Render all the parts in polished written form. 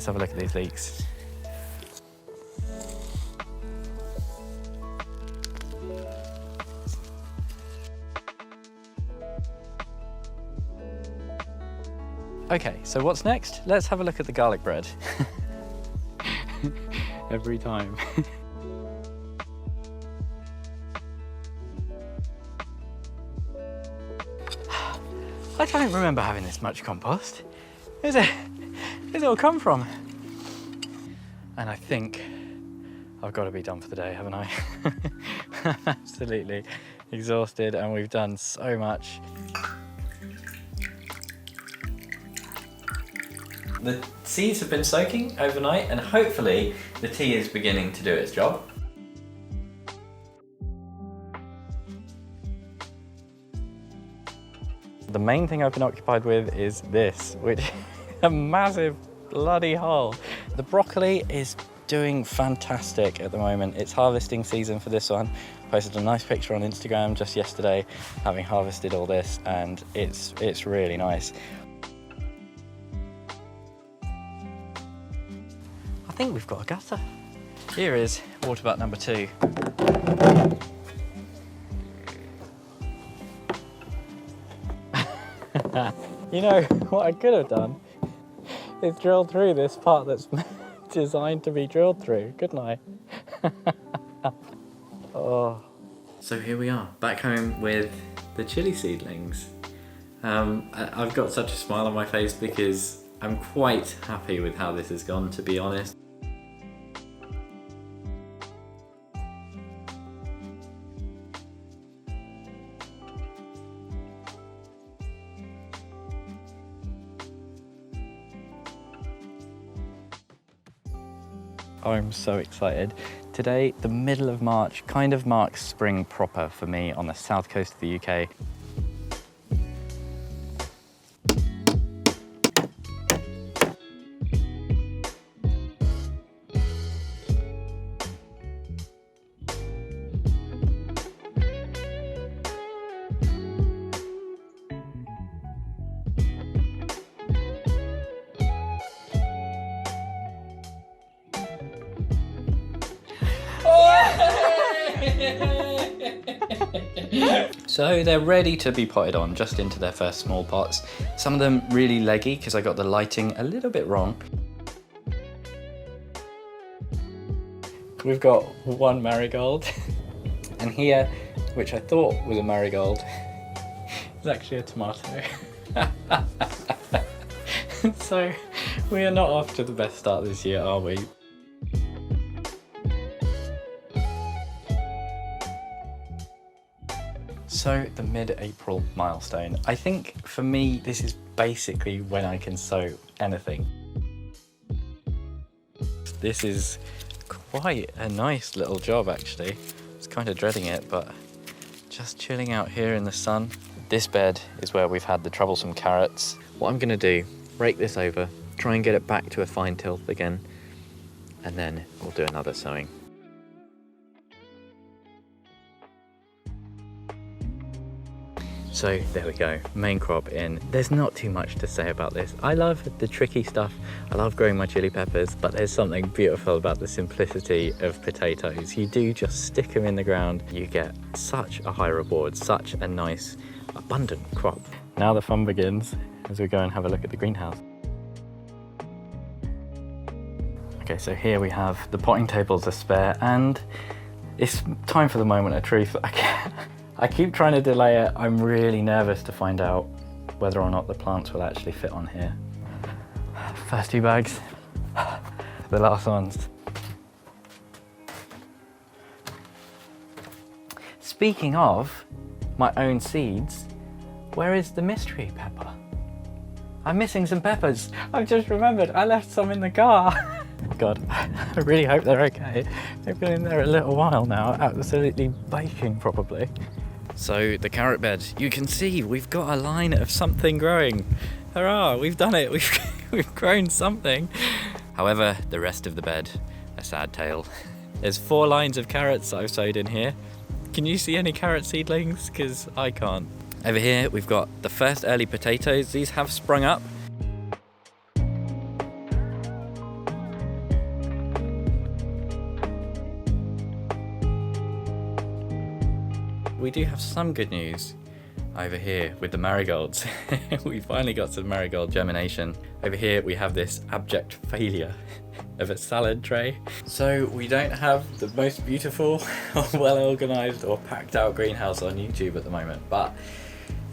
Let's have a look at these leeks. Okay, so what's next? Let's have a look at the garlic bread. Every time. I don't remember having this much compost. Where's it all come from? And I think I've got to be done for the day, haven't I? I'm absolutely exhausted and we've done so much. The seeds have been soaking overnight and hopefully the tea is beginning to do its job. The main thing I've been occupied with is this, which is a massive bloody hole. The broccoli is doing fantastic at the moment. It's harvesting season for this one. Posted a nice picture on Instagram just yesterday, having harvested all this, and it's really nice. I think we've got a gutter. Here is water butt number 2. You know, what I could have done is drilled through this part that's designed to be drilled through, couldn't I? Oh. So here we are, back home with the chilli seedlings. I've got such a smile on my face because I'm quite happy with how this has gone, to be honest. I'm so excited. Today, the middle of March, kind of marks spring proper for me on the south coast of the UK. So they're ready to be potted on, just into their first small pots. Some of them really leggy because I got the lighting a little bit wrong. We've got one marigold, and here, which I thought was a marigold, is actually a tomato. So we are not off to the best start this year, are we? So the mid-April milestone. I think for me, this is basically when I can sow anything. This is quite a nice little job actually. I was kind of dreading it, but just chilling out here in the sun. This bed is where we've had the troublesome carrots. What I'm gonna do, rake this over, try and get it back to a fine tilth again, and then we'll do another sowing. So there we go, main crop in. There's not too much to say about this. I love the tricky stuff. I love growing my chili peppers, but there's something beautiful about the simplicity of potatoes. You do just stick them in the ground. You get such a high reward, such a nice, abundant crop. Now the fun begins as we go and have a look at the greenhouse. Okay, so here we have the potting tables are spare, and it's time for the moment of truth. I keep trying to delay it. I'm really nervous to find out whether or not the plants will actually fit on here. First 2 bags, the last ones. Speaking of my own seeds, where is the mystery pepper? I'm missing some peppers. I've just remembered I left some in the car. God, I really hope they're okay. They've been in there a little while now, absolutely baking probably. So the carrot bed, you can see we've got a line of something growing. Hurrah, we've done it, we've grown something. However, the rest of the bed, a sad tale. There's 4 lines of carrots I've sowed in here. Can you see any carrot seedlings? Because I can't. Over here, we've got the first early potatoes. These have sprung up. we do have some good news over here with the marigolds. We finally got some marigold germination. Over here we have this abject failure of a salad tray. So we don't have the most beautiful or well organized or packed out greenhouse on YouTube at the moment, but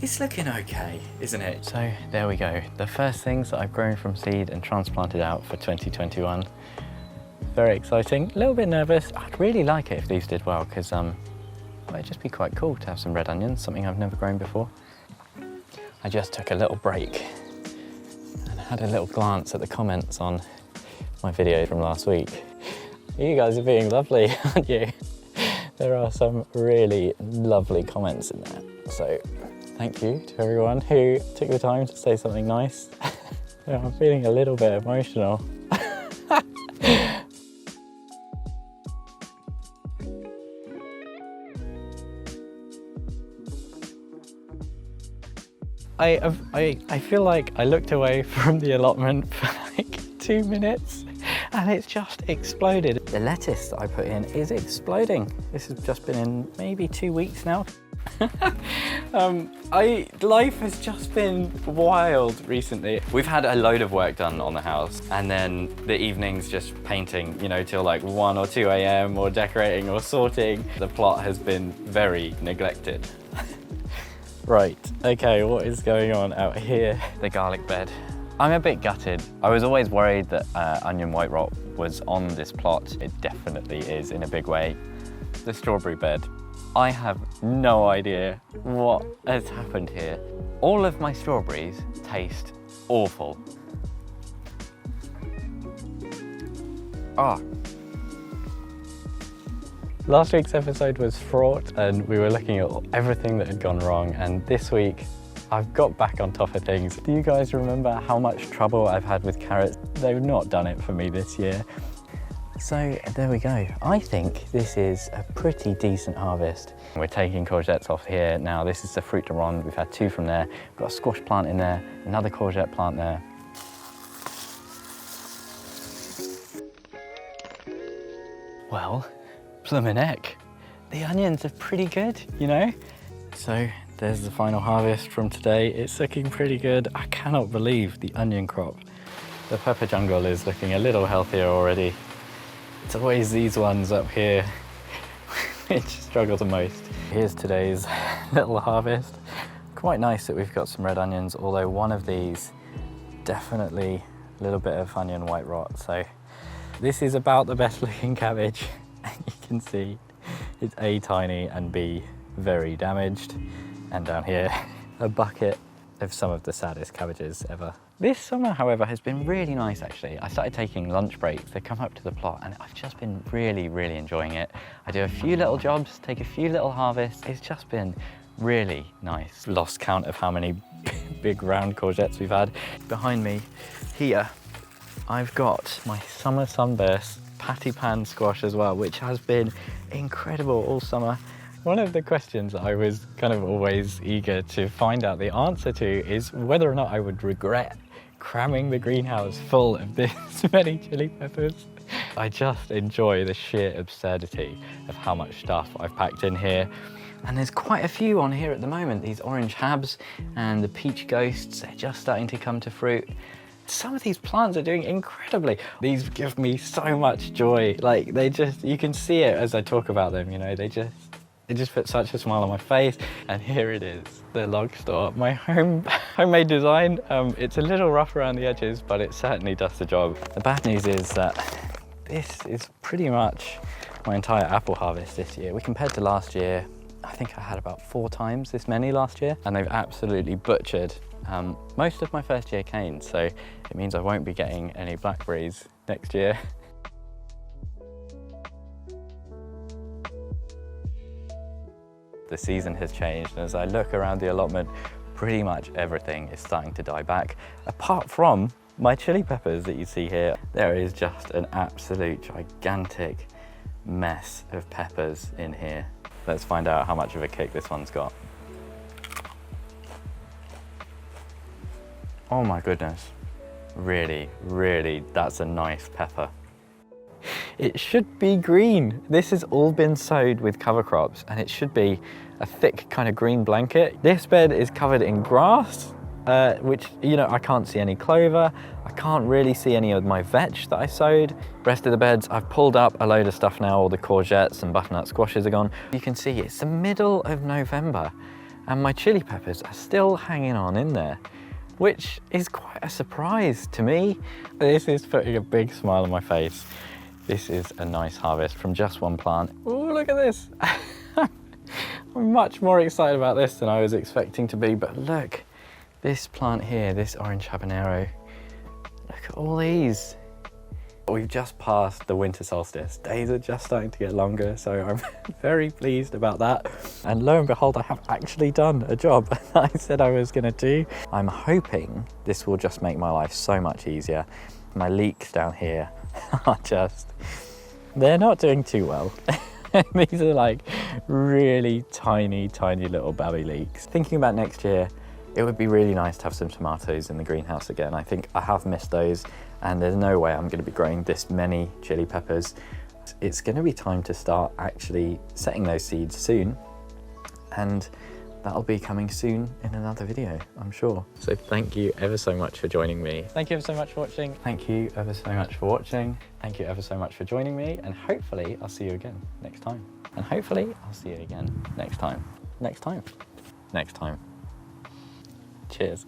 it's looking okay, isn't it? So there we go. The first things that I've grown from seed and transplanted out for 2021. Very exciting, a little bit nervous. I'd really like it if these did well, because well, it'd just be quite cool to have some red onions, something I've never grown before. I just took a little break and had a little glance at the comments on my video from last week. You guys are being lovely, aren't you? There are some really lovely comments in there. So thank you to everyone who took the time to say something nice. I'm feeling a little bit emotional. I feel like I looked away from the allotment for like 2 minutes and it's just exploded. The lettuce that I put in is exploding. This has just been in maybe 2 weeks now. Life has just been wild recently. We've had a load of work done on the house, and then the evenings just painting, you know, till like 1 or 2 a.m. or decorating or sorting. The plot has been very neglected. Right, okay, what is going on out here? The garlic bed. I'm a bit gutted. I was always worried that onion white rot was on this plot. It definitely is in a big way. The strawberry bed. I have no idea what has happened here. All of my strawberries taste awful. Ah. Last week's episode was fraught and we were looking at everything that had gone wrong, and this week I've got back on top of things. Do you guys remember how much trouble I've had with carrots? They've not done it for me this year. So there we go. I think this is a pretty decent harvest. We're taking courgettes off here now. This is the fruit de ronde. We've had 2 from there. We've got a squash plant in there, another courgette plant there. Well, bloomin' heck. The onions are pretty good, you know? So there's the final harvest from today. It's looking pretty good. I cannot believe the onion crop. The pepper jungle is looking a little healthier already. It's always these ones up here which struggle the most. Here's today's little harvest. Quite nice that we've got some red onions, although one of these definitely a little bit of onion white rot. So this is about the best looking cabbage. You can see it's A, tiny, and B, very damaged. And down here, a bucket of some of the saddest cabbages ever. This summer, however, has been really nice actually. I started taking lunch breaks to come up to the plot and I've just been really, really enjoying it. I do a few little jobs, take a few little harvests. It's just been really nice. Lost count of how many big round courgettes we've had. Behind me here, I've got my summer sunburst patty pan squash as well, which has been incredible all summer. One of the questions I was kind of always eager to find out the answer to is whether or not I would regret cramming the greenhouse full of this many chili peppers. I just enjoy the sheer absurdity of how much stuff I've packed in here. And there's quite a few on here at the moment. These orange habs and the peach ghosts, they're just starting to come to fruit. Some of these plants are doing incredibly. These give me so much joy. Like they just, you can see it as I talk about them, you know, it just put such a smile on my face. And here it is, the log store, my homemade design. It's a little rough around the edges, but it certainly does the job. The bad news is that this is pretty much my entire apple harvest this year. We compared to last year, I think I had about 4 times this many last year, and they've absolutely butchered most of my first year canes, so it means I won't be getting any blackberries next year. The season has changed, and as I look around the allotment, pretty much everything is starting to die back, apart from my chili peppers that you see here. There is just an absolute gigantic mess of peppers in here. Let's find out how much of a kick this one's got. Oh my goodness, really, really, that's a nice pepper. it should be green. This has all been sowed with cover crops and it should be a thick kind of green blanket. This bed is covered in grass, which, you know, I can't see any clover. I can't really see any of my vetch that I sowed. Rest of the beds, I've pulled up a load of stuff now. All the courgettes and butternut squashes are gone. You can see it's the middle of November and my chili peppers are still hanging on in there, which is quite a surprise to me. This is putting a big smile on my face. This is a nice harvest from just one plant. Oh, look at this. I'm much more excited about this than I was expecting to be, but look, this plant here, this orange habanero, look at all these. We've just passed the winter solstice. Days are just starting to get longer, so I'm very pleased about that. And lo and behold, I have actually done a job that I said I was gonna do. I'm hoping this will just make my life so much easier. My leeks down here are just, they're not doing too well. These are like really tiny, tiny little baby leeks. Thinking about next year, it would be really nice to have some tomatoes in the greenhouse again. I think I have missed those and there's no way I'm going to be growing this many chili peppers. It's going to be time to start actually setting those seeds soon, and that'll be coming soon in another video, I'm sure. So thank you ever so much for joining me. Thank you ever so much for watching. Thank you ever so much for watching. Thank you ever so much for joining me, and hopefully I'll see you again next time. And hopefully I'll see you again next time. Next time. Next time. Cheers.